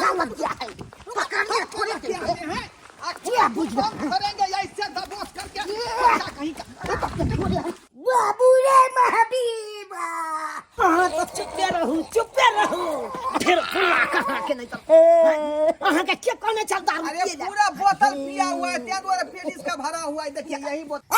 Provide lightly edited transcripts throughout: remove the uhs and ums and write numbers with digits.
अच्छा लग गया है पकाने थोड़े के हैं क्या बुझ करेंगे ऐसे दबोच करके पैसा कहीं का बाबू रे महबीबा हां तो चुपे रहू फिर फुला कहा के नहीं तो हां के क्या कोने चलता अरे पूरा बोतल पिया हुआ है त्या द्वारा पेटिस का भरा हुआ है देखिए यही बोतल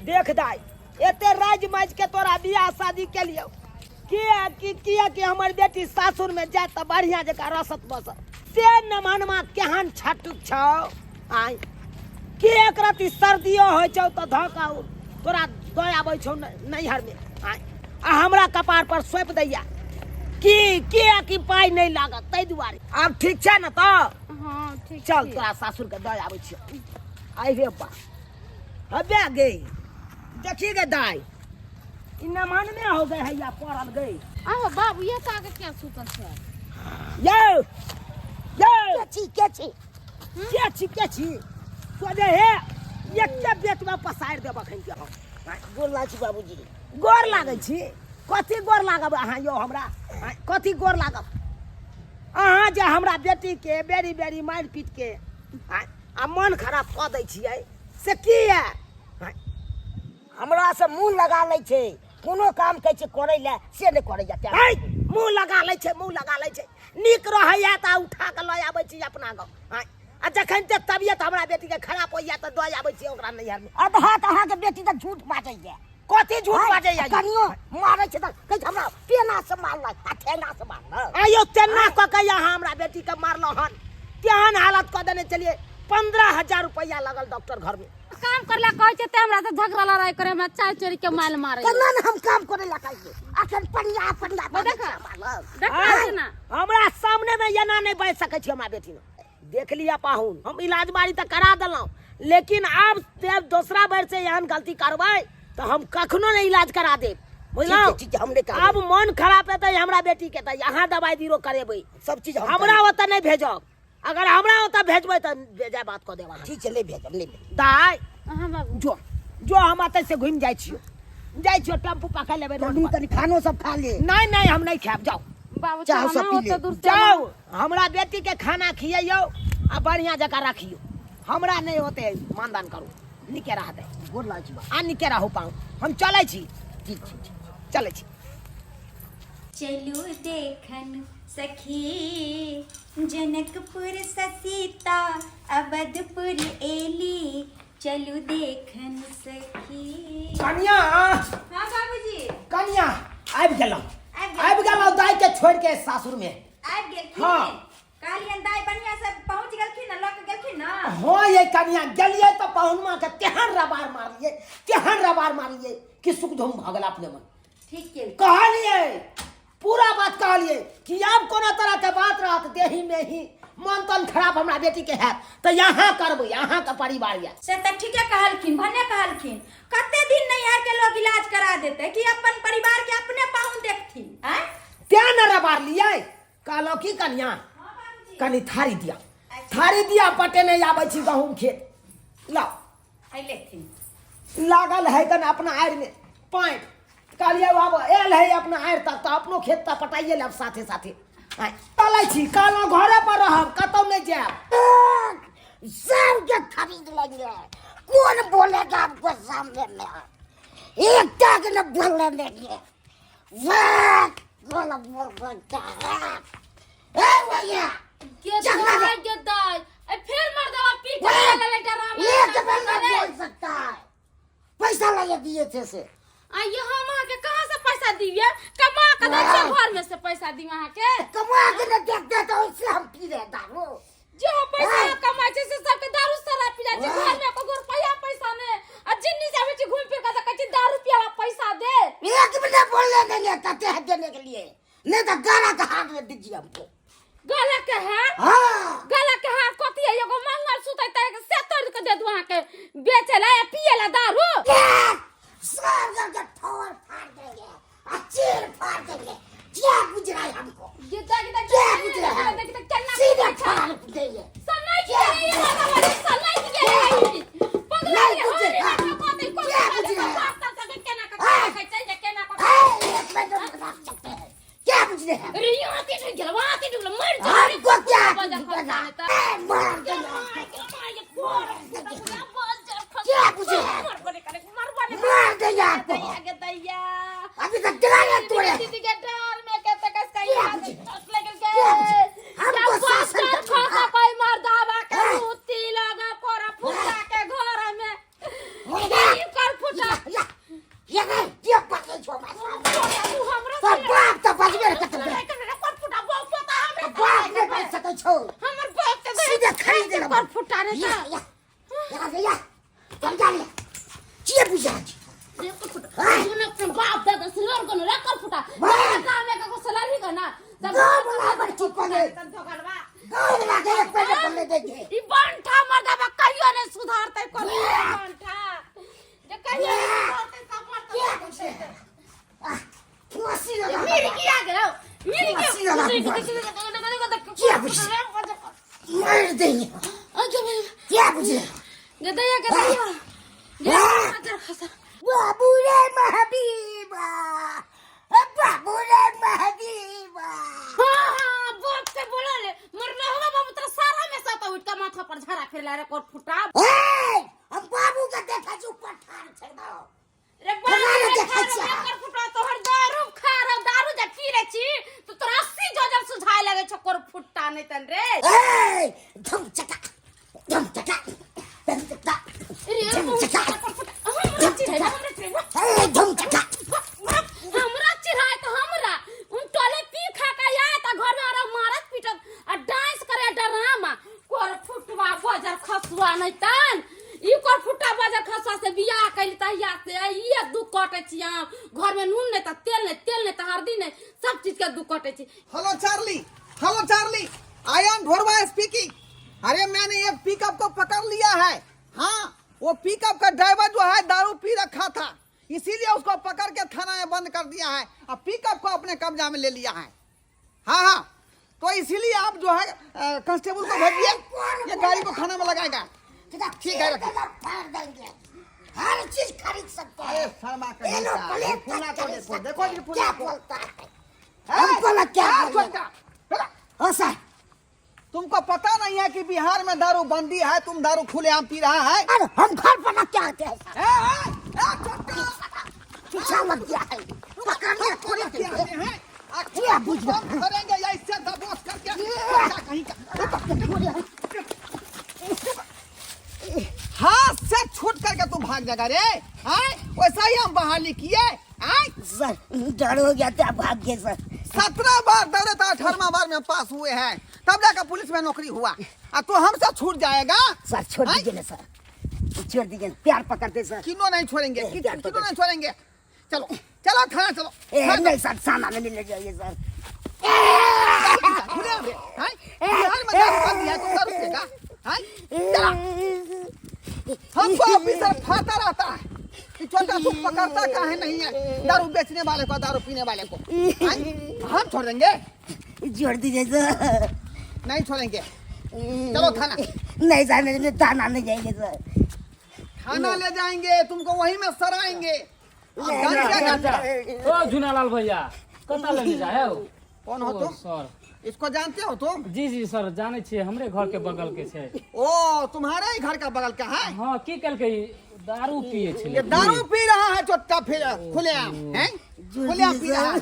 देख दाई एते राज माज के तोरा बियाह शादी के लिए किया कि हमर बेटी सासुर में जाए त बढ़िया जका रसत बसत से न मनवा केहन छटुक छौ आई कि एक राती सर्दियो होय छौ त धका तोरा दय आबै छौ नैहर में आई आ हमरा कपार पर सोप दैया कि पाई नहीं लागत तै दुआरे अब ठीक छै न त हां ठीक चल तोरा सासुर के दय आबै छियो आई रे बा अबे गई देखी गे दाई इन्ना मन में हो गए है या पड़ल गई आहो बाबू ये तो आगे क्या सुतल छै यो के छी सोजे हे एकटा बेट में पसार देब अखन के हम गोर लाग छी बाबूजी गोर लागै छी कथी गोर लागब अहाँ यो हमरा कथी गोर लागब अहाँ जे हमरा बेटी के बेरी बेरी मार पीट के आ मन खराब कऽ दै छियै से की है हमरा से मुंह लगा लै छै कोनो काम कहै छै करै ले से नहि करै जा मुंह लगा लै छै नीक रहैया त उठा के लऽ आबै छी अपना गाँव आ जखन ते तबियत हमरा बेटी के खराब होइया त दऽ आबै छी ओकरा नैहर में अधा त अहाँ के बेटी त झूठ बाजैया कथी झूठ बाजैया कनियो मारै छै त कहै छै हमरा पेना से मारला आ ठेना से मारला आयो तेना क के अहाँ हमरा बेटी के मारलो हन केहन हालत क देने चलिए 15,000 रुपया लगल डॉक्टर घर में काम करला कहै छै ते हमरा से झगड़ा लड़ाई करे हमरा चाय चोरी के माल मारे केना न हम काम करे ला कहिए अखन पनिया देखा ना हमरा सामने में एना नहीं बैठ सकै छी हमरा बेटी न देख लिया पाहुन हम इलाज बारी त करा देलौ लेकिन अब जब दूसरा बार से एहन गलती करबै तो हम कखनो नहीं इलाज करा देब बुझलौ अब मन खराब है त हमरा बेटी के त यहाँ दवाई बीरो करेबै सब चीज हमरा ओत नहीं भेजब अगर हमरा ओत भेजबै त भेजा बात क देबा ठीक छै ले भेजब दाई हां बाबू जो हम आते से घूम जाय छियो टेम्पू पकड़ लेबै रोड पर तनी खानो सब खा ले नहीं हम नहीं खाब जाओ बाबू चाह सब पी ले जाओ हमरा बेटी के खाना खियैयो आ बढ़िया जका रखियो हमरा नहीं होते मानदान करू निके रह दे गोर लाग छी आ निके रहू पाऊ हम चलै छी ठीक चलै छी चलू देखन सखी जनकपुर ससीता अवधपुर एली चलू देखन सखी कन्या हाँ बाबूजी कन्या आबि गेलौ दाई के छोड़ के सासुर में आबि गेलखिन हाँ कालियन दाई बढ़िया से पहुंच गेलखिन न लक गेलखिन न हां ये कन्या गेलिए तो पहुनमा के तेहन रबार मारिए कि सुख धुम भागल अपने मन ठीक के कहलिए पूरा बात कहलिए कि अब कोनो तरह के बात रहत देही में ही मन तन खराब हमरा बेटी के है तो यहाँ करबै यहाँ का परिवार या से त ठीके कहलखिन भने कहलखिन कते दिन नैहर के लोग इलाज करा देते कि अपन परिवार के अपने पाहुन देखथिन हैं त्या न रबार लिए कहलो की कन्या कनी थारी दिया पटे नहीं आबै छी गहूम खेत लाओ आई लेथिन लागल है कन अपना आड़ में पाइन कहलिए अब एल है अपना आड़ तक तो अपनो खेत तक पटाइए लेब साथे चलै छी कहलो घरे पर रहब कतौ नहीं जाब सब के खरीद लगिए कौन बोलेगा आपको सामने में एक तक न बोलने देंगे वाह बोला ए भैया के दाई फिर मर दवा पीट ले डरा ये कभी नहीं बोल सकता है पैसा लगे दिए थे से आइए हम के कहां से पैसा दिए कमा के दे घर में से पैसा दी वहां के कमा के न देखते तो इससे हम पी रहे दारू जो पैसा कमाई से सबके दारू शराब पी जाए घर में को रुपया पैसा ने आ जिन्नी से बेची घूम फिर के कहती दारू पिया पैसा दे एक मिनट बोलने नहीं कहते हैं देने के लिए नहीं तो गाना का हाथ में दीजिए हमको गला के हाथ हां गला के हाथ कथी है एगो मंगल सूत्र तय से तोड़ के दे दू वहां के बेचेला या पिएला दारू सब जगह ठोर फाड़ देंगे चीर फाड़ देंगे क्या बुझ रहा है हमको गीता क्या बुझ रहा है सीधे फाड़ देंगे सन्नाई के मार दे क्या पूछे मार दे आपको अभी तक गिरा है तूने हमको शासन करना कोई मार दावा के मुत्ती लगा कोरा फुटा के घर में कर फुटा ये पकड़ छोड़ हमरा तो बाप तो बच गया कतल कर फुटा वो पता हमें बाप ने पैसा तो छोड़ हमर बाप के सीधे खरीद ले कर फुटा रे या चल जा ले ये पूछा तूने अपने बाप दादा से लड़ गन रे कर फुटा काम में का सलारी करना गाँव वाला बच्ची को ले गाँव वाला के एक पैसे पल्ले देखे ई बांठा मर्दावा कहियो ने सुधारते कोई बांठा जे कहियो ने सुधारते सब क्या पूछे फांसी लगा मेरी की आ गया मेरी फांसी लगा क्या पूछे मार देंगे क्या पूछे गदया खसा बाबू रे महबीबा बाबू रे महबीबा हां बाप से बोला ले मरना होगा बाबू तेरा सारा में साता उठ का माथा पर झरा फिर ला रे कोट फुटा हम बाबू का देखा जो पठार छे दो रे बाबू देखा कर फुटा तो हर दारू खा रे दारू जे पी रे छी तो तोरा 80 जोजर सुझाए लगे छकोर फुटा नहीं तन रे धम चटा धम चटा धम चटा रे धम चटा धम चटा हमरा चिढ़ाए तो हमरा उन टोले पी खा के आए त घर में और मारत पीटत आ डांस करे डरामा कोर फुटवा बजर खसवा नहीं तन ई कोर फुटा बजर खसवा से बियाह कैल तहिया से ये दुख कटे छी हम घर में नून नहीं त तेल नहीं त हल्दी नहीं सब चीज के दुख कटे छी hello Charlie I am Dhorwa speaking. अरे मैंने एक पिकअप को पकड़ लिया है। हाँ, वो पिकअप का ड्राइवर जो है दारू पी रखा था, इसीलिए उसको पकड़ के थाना में बंद कर दिया है। अब पिकअप को अपने कब्जा में ले लिया है। हाँ, तो इसीलिए आप जो है कांस्टेबल को भेजिए, ये गाड़ी को थाना में लगाएगा। ठीक है, रखिए। हर चीज खरीद सकते हैं। शर्मा का फूला को देखो जी, क्या बोलता है? हमको लग क्या बोलता? हाँ सर, तुमको पता नहीं है कि बिहार में दारू बंदी है, तुम दारू खुलेआम पी रहा है। अरे हम घर पर क्या आते हैं? पीछा लग गया है, पकड़ने को लेते हैं। क्या बुझ करेंगे या इससे दबोच करके कहीं का हाथ से छूट करके तुम भाग जाएगा रे। वैसा ही हम बहाली किए। सर डर हो गया था, भाग गए सर। 17 बार दौड़े था, 18वां बार में पास हुए हैं, तब जाकर पुलिस में नौकरी हुआ। अब तो हमसे छूट जाएगा। सर छोड़ दीजिए ना सर, छोड़ दीजिए, प्यार पकड़ते सर। किनो नहीं छोड़ेंगे, किनो नहीं छोड़ेंगे। चलो चलो थाना चलो। नहीं सर, सामान में ले जाइए सर। बिहार में दारू बंदी है, तुम दारू पिएगा? हमको ऑफिसर फाता रहता है कि छोटा तू पकड़ता काहे नहीं है दारू बेचने वाले को, दारू पीने वाले को। हम छोड़ देंगे? छोड़ दीजिए सर। नहीं छोड़ेंगे। चलो थाना। नहीं सर, थाना नहीं जाएंगे सर। थाना ले जाएंगे, तुमको वहीं में सराएंगे। ओ झुनालाल भैया, कता लेने जाए हो? कौन हो तुम? सर, इसको जानते हो तुम? जी जी सर, जाने छिए, हमरे घर के बगल के छे। ओ, तुम्हारे ही घर का बगल का है? हाँ, की कल के दारू पिए छे। ये दारू पी रहा है छोटा, फिर खुलेआम हैं? खुलेआम पी रहा है।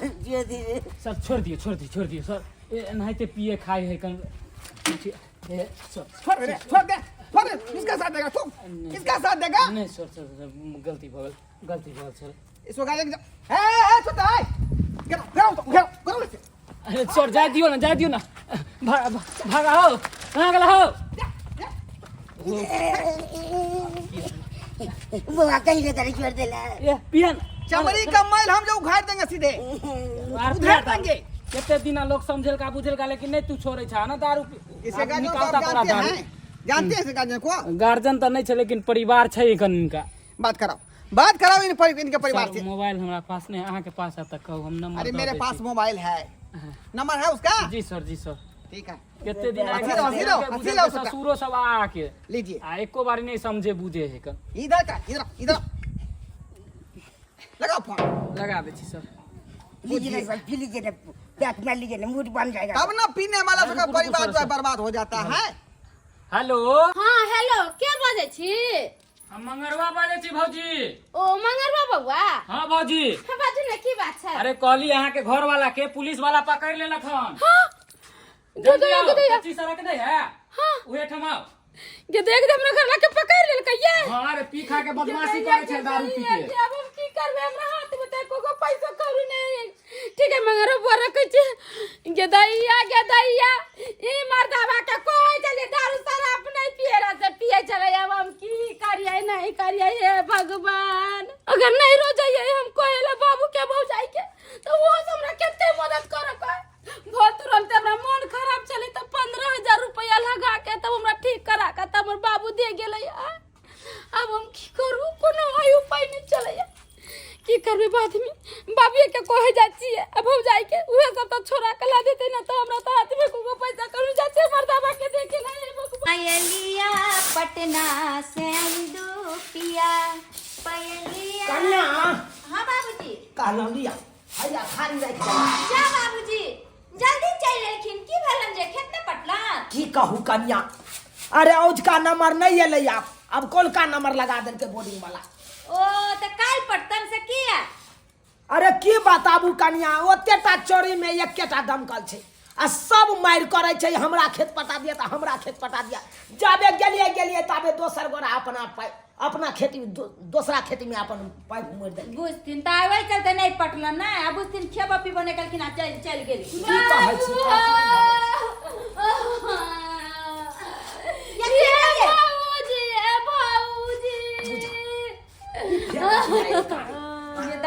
सर छोड़ दिए सर, नहीं तो पिए खाए है कल। छोड़ दे। किसका साथ देगा तुम? किसका साथ देगा? नहीं सर, गलती भगल सर। इसको गाड़ी छोटा है। घेरो। अरे सर, जा दियो ना, भागा हो, भागला हो। वो कहीं के तरह छोड़ देला। ये पियन चमड़ी का मैल हम जो उखाड़ देंगे सीधे, उधार देंगे। कितने दिन लोग समझेल का बुझेल का, लेकिन नहीं तू छोड़े छा ना दारू। इसे गार्जियन को आप जानते हैं इसे गार्जियन को? गार्जियन तो नहीं छे, लेकिन परिवार छे इनका। बात कराओ इनके परिवार से। मोबाइल हमारा पास नहीं, अहाँ के पास है, तक कहू हम नंबर। अरे मेरे पास मोबाइल है, नंबर है उसका? जी सर। ठीक है, कितने दिन हंसी लो ससुरो सब आके लीजिए। एको बार नहीं समझे बुझे है कन। इधर लगाओ फोन। लगा दे छी सर। लीजिए ना सर, पी लीजिए ना, पैक में लीजिए ना, मूड बन जाएगा। तब ना पीने वाला सबका परिवार जो है बर्बाद हो जाता है। हेलो हाँ हेलो के बाजै छी? हम मंगरवा बाजै छी भौजी। ओ मंगरवा बउआ। हाँ भौजी। बाजू ने की बात छै? अरे कहली यहाँ के घर वाला के पुलिस वाला पकड़ लेलक हन। हाँ जल्दी आओ, गदया कच्ची सड़क नहीं है। हाँ उहे ठमाओ। ये देख दे हमरा घर के पकड़ लेल कहिए। हाँ अरे पी खा के बदमाशी करे छे दारू पी के। अब हम की करबे हमरा हाथ में त को पैसा करू नहीं। ठीक है मंगरवा बुआ रखै छी। गदैया ई मर्दावा के कोई जल्दी दारू शराब नहीं पिएरा से पिए चले अब हम की करिए नहीं करिए हे भगवान। अगर नहीं रो जाइए हम कोयला बाबू के भौजाई के तो वो हमरा केते मदद करब। भोर तुरंत हमरा मन खराब चली तो 15,000 रुपया लगा के तब हमरा ठीक करा के तब हमर बाबू दे गेलै। अब हम की करू कोनो उपाय नहीं चलैया। की करबे बाद में बाबूए के कहे जा छिए अब हो जाई के उहे सब तो छोरा के ला देते ना तो हमरा तो हाथ में को पैसा करू जा छे मर्दाबा के देखे ना पायलिया पटना से दो पिया पायलिया। कन्या हाँ बाबूजी। कहलौ लिया हैया खाली रख जा बाबूजी जल्दी चल लेकिन की भेलन जे खेत में पटला। की कहू कन्या, अरे औज का नंबर नहीं है ले आप अब कौन का नंबर लगा देल के बोर्डिंग वाला। ओ तो काल पटतन से किया। अरे की बताबू कन्या, ओतेटा चोरी में एकेटा दमकल छे आ सब मार करे छे हमरा खेत पटा दिया तो हमरा खेत पटा दिया। जाबे गेलिए ताबे दोसर गोरा अपना खेती में दूसरा खेती में अपन पाइप मोड़ दे। बुझथिन त आवे चलते नहीं पटला ना अब उस दिन खेबा पीबा निकल के ना चल गेली। की कहै छी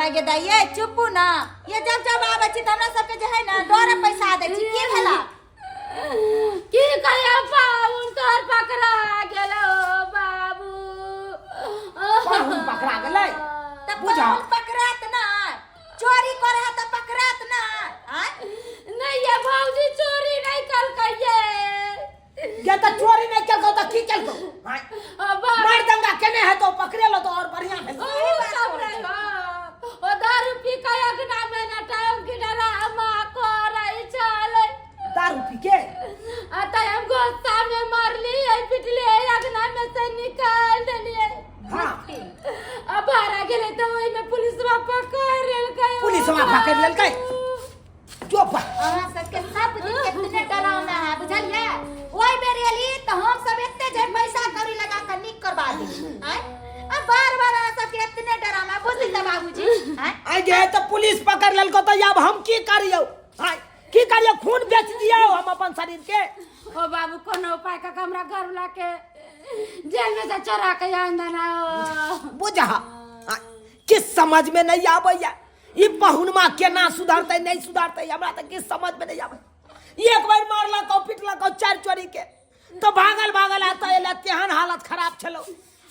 गेदा ये चुप ना ये जब आवे छी त हमरा सब के जे है ना डोरे पैसा दे छी की भेला। की कहिया पाउन तोर पकड़ा गेलो बाबू। पाहुन पकड़ा गेलै त बुझा पकड़ात ना चोरी करे है त पकड़ात ना। नहीं ये भौजी चोरी नहीं कल कहिए ये तो चोरी नहीं केलको तो की केलको मार दंगा केने है तो पकड़े लो तो और बढ़िया भेल। ओ दारू पी के अगना में ना टाइम की डरा मा करे चले दारू पी के आता हम गोस्ता में मारली है पिटली है अगना में से निकाल देलिए। हां अब बाहर गेले तो ओई में पुलिसवा पकड़ लेल गयो। पुलिसवा पकड़ लेल गई चुप। अहाँ सबके सब दिन कितने डरावना है बुझलिए। ओई बेर एली तो हम सब एते जे पैसा कौड़ी लगा के निक करवा दी। अब बार-बार अहाँ सबके इतने डरावना बुझली त बाबूजी। आई जे तो पुलिस पकड़ लेल को तो अब हम की करियो। हां की करियो खून बेच दियो हम अपन शरीर के। ओ बाबू कोनो उपाय का हमरा घर वाला के जेल में से चोरा के आंदा ना बुझा किस समझ में नहीं आबैया ई पहुनमा केना सुधरते नहीं सुधरते हमरा त किस समझ में नहीं आबै। एक बार मारला को पिटला को चार चोरी के तो भागल आता एला तेहन हालत खराब छलो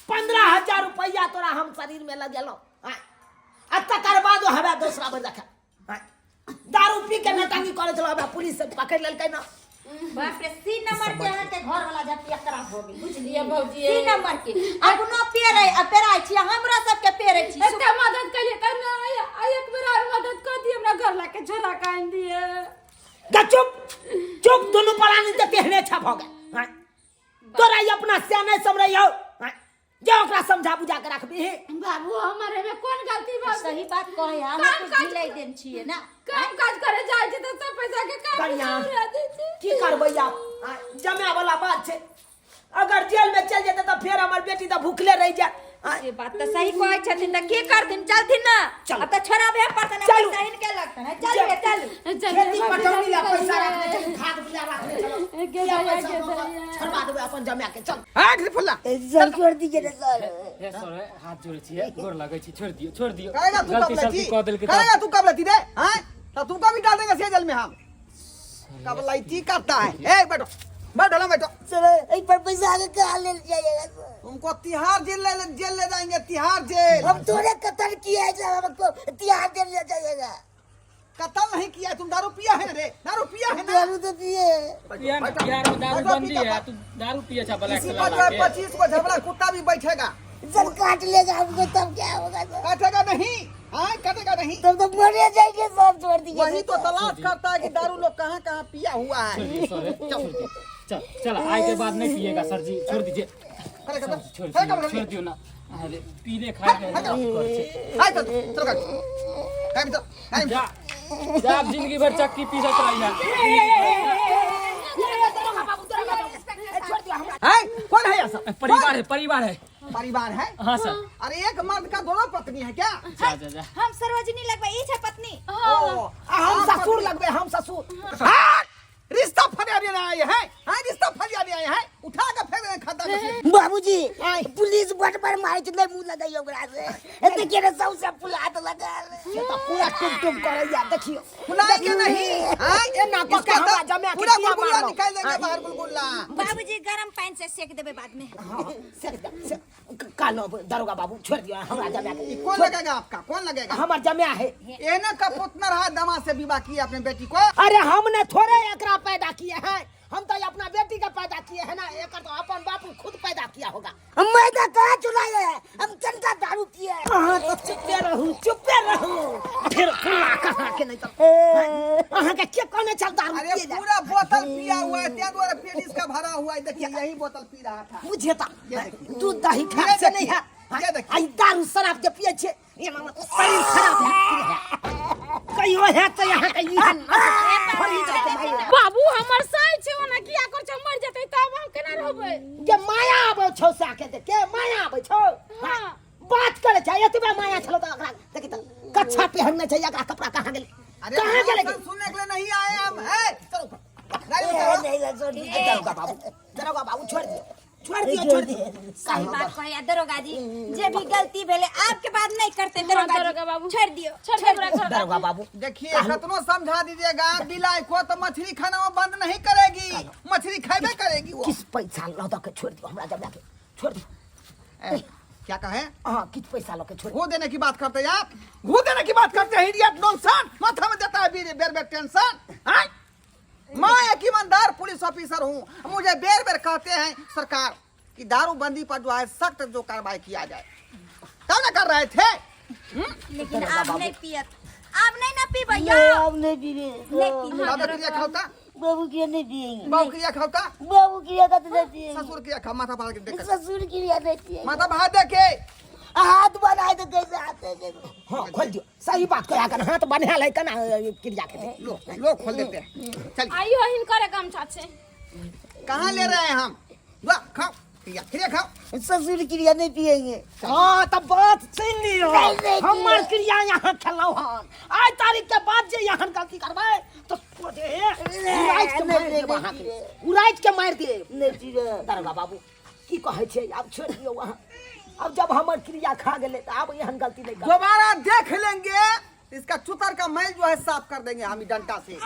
15,000 रुपया तोरा हम शरीर में लगेलो। आ तकर बाद हवा दूसरा बार रखा दारू पी के नटांगी करे चलो हवा पुलिस से पकड़ लेलकै ना। बाप रे सी नंबर के अहाँ के घर वाला जतिया खराब हो गेल बुझलिए भौजी। सी नंबर के अपनो पेरे पेराई छी हमरा सब के पेरे छी। एकटा मदद करिए त ना एक बेर और मदद कर दिए हमरा घर ला के छोरा कान दिए। चुप दोनों परानी ते तेहने छा भ गए। तोरा अपना सियाने समझियो जे ओकरा समझा बुझा के रखबी। बाबू हमारे में कौन गलती बा? सही बात कहे हम तो जिले देन छिए ना काम काज करे जाय छै त सब पैसा के काम कन्या की करबै आप जमे वाला बात छै। अगर जेल में चल जेते त फिर हमर बेटी त भूखले रह जात। ये बात तो सही कहै छथिन त की करथिन चलथिन ना अब त छोरा भे पड़तन पैसा इनके लगतन है। चल खेती पटौनी ला पैसा रखने चल खाद बिया रखने चलो छोड़वा देबे अपन जमा के चल। हट फुल्ला सर छोड़ दीजिए रे सर। ए सर हाथ जोड़े छी गोर लागै छी छोड़ दियो कहेगा तू गलती कब सलती लेती कह देल के कहेगा तू कब लेती रे हैं तो तुमको भी डाल देंगे जेल में हम। कब लाइती करता है ए बैठो बैठो सर एक पर पैसा आगे कहां ले जाइएगा सर? तुमको तिहाड़ जेल ले जाएंगे तिहाड़ जेल। हम तोरे कत्ल किया है सर हमको तिहाड़ जेल ले जाइएगा। कत्ल नहीं किया तुम दारू पिया है रे दारू पिया है ना। दारू तो पिए पिया ना यार दारू बंदी है तू दारू पिए छ ब्लैक इसी कलर पर के 25 को झगड़ा कुत्ता भी बैठेगा। सर काट लेगा हमको तब क्या होगा सर? काटेगा नहीं हाँ काटेगा नहीं तब तो मरे जाएंगे सर छोड़ दीजिए। वही तो तलाश करता है कि दारू लोग कहाँ कहाँ पिया हुआ है। छोड़ दियो चल चल आए के बाद नहीं पिएगा सर जी, छोड़ दीजिए। खड़े कर दो। छोड़ खड़े कर छोड़ दो। दियो ना। अरे पीले खाए के हाय चल चल कर टाइम तो टाइम जा जा, आप जिंदगी भर चक्की पीसत रहिया। है कौन है ये सब? परिवार है, परिवार है। परिवार है? हाँ सर। अरे एक मर्द का दोनों पत्नी है क्या? जा जा जा। हम सरोजिनी लगबे ई छै पत्नी। ओ, हम ससुर लगबे, हम ससुर। हाँ, रिश्ता फरियादी आए हैं। हाँ, रिश्ता फरियादी आए हैं। उठा के फेंक देंगे खाता में। बाबूजी पुलिस बट पर मारे के नहीं मुंह लगाइयो ओकरा से। एते के रे सबसे पुलात लगा ये तो पूरा टुम करैया देखियो। बुलाएंगे नहीं। हाँ, ए ना इसको पका हमरा तो जमे के पूरा किया गुलगुला मारो। निकाल देंगे बाहर गुलगुला। बाबूजी गरम पानी से सेक देबे बाद में। कालो दरोगा बाबू छोड़ दियो हमरा जमे के। कौन लगेगा आपका? कौन लगेगा? हमर जमे है। एने का पुतना रहा दमा से विवाह किया अपने बेटी को। अरे हमने थोड़े एकरा पैदा किए हैं, हम तो अपना बेटी का पैदा किए हैं ना। एकर तो अपन बापू खुद पैदा किया होगा। मैदा कहाँ चुराए है? हम चंदा दारू पिए। हाँ तो चुपे रहू, चुपे रहू। फिर खुला कहाँ के नहीं तो अहाँ के क्या कहने चल दारू अरे पिए जा? पूरा बोतल पिया हुआ है, त्या द्वारा पेट इसका भरा हुआ है। देखिए यही बोतल पी रहा था। मुझे तो ये देखिए। दूध दही खा ये से नहीं है। देखिए। ये देखिए। आई दारू शराब के पिए छे, ये मामा शरीर खराब है। कहियो है तो यहाँ का ये बाबू हमर साई छै ओना किया कर छ मर जतै तब हम केना रहबै? के माया आबै छौ से के दे के माया आबै छौ। हां बात करे छै एतबे माया छलो त ओकरा देखि त कच्छा पहनने छै एकरा कपड़ा कहाँ गेलै? अरे कहाँ गेलै? हम सुनने के लिए नहीं आए हम। है चलो गाड़ी नहीं उतारो। दरोगा बाबू छोड़ दियो, छोड़ दियो, छोड़ दियो। सही बात कहया दरोगा जी, जे भी गलती भेले आपके बाद नहीं करते दरोगा दरोगा बाबू। छोड़ दियो। छोड़ दे हमरा घर। दरोगा बाबू देखिए खतनो समझा दीजिएगा, बिलाई को तो मछली खाना वो बंद नहीं करेगी। मछली खाएबे करेगी वो। किस पैसा लो के छोड़ दियो हमरा जब जाके छोड़ दियो। ए, क्या कहे? हां किस पैसा लो के छोड़ दियो। घू देने की बात करते हैं आप? घू देने की बात करते हैं इडियट नॉनसेंस। माथा में देता है बेर बेर टेंशन। हैं? मैं एक ईमानदार पुलिस ऑफिसर हूँ। मुझे बेर बेर कहते हैं सरकार कि दारूबंदी पर जो है सख्त जो कार्रवाई किया जाए। तब न कर रहे थे। लेकिन आप नहीं पियत। आप नहीं ना पी भैया। अब नहीं पीबे। बाबू के लिए खाओता? बाबू के नहीं पिएंगे। बाबू के लिए खाओता? बाबू के लिए तो नहीं पिएंगे। ससुर के लिए खा। माथा फाड़ के देख। ससुर के लिए नहीं पिएंगे। माथा फाड़ दे के। हाथ बनाए तो कैसे हाथ है? हाँ खोल दियो, सही बात करा कर हाथ बना ले कना क्रिया के दे। लो खोल देते हैं। चल आइयो हिनकर काम छाछे। कहाँ ले रहे हैं हम? लो खाओ क्रिया खाओ। ससुर क्रिया नहीं पिएंगे। हाँ तब बात सुन लियो, हमार क्रिया यहाँ खेलो हन। आज तारीख के बाद जे यहाँ गलती करबे तो उराइज के मार दे वहाँ के, उराइज के मार दे। दरोगा बाबू की कहे छे अब छोड़ दियो वहाँ। अब जब हमार क्रिया खा गेले तो अब यहाँ गलती नहीं कर। दोबारा देख लेंगे इसका चुतर का मैल जो है साफ कर देंगे हम डंडा से।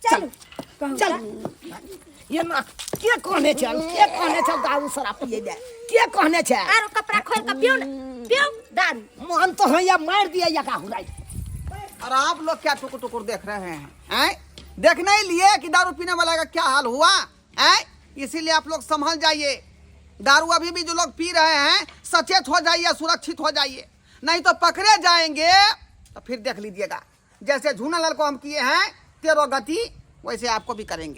चल चल ये ना के कहने चल, के कहने चल दारू शराब पिए दे, के कहने छे? आरो कपड़ा खोल के पियो ना, पियो दारू। मन तो है या मार दिया या का हुराई। और आप लोग क्या टुकुर टुकुर देख रहे हैं? हैं? देखने ही लिए कि दारू पीने वाला का क्या हाल हुआ है। इसीलिए आप लोग संभल जाइए। दारू अभी भी जो लोग पी रहे हैं सचेत हो जाइए, सुरक्षित हो जाइए, नहीं तो पकड़े जाएंगे तो फिर देख लीजिएगा। जैसे झूना लाल को हम किए हैं 13 गति वैसे आपको भी करेंगे।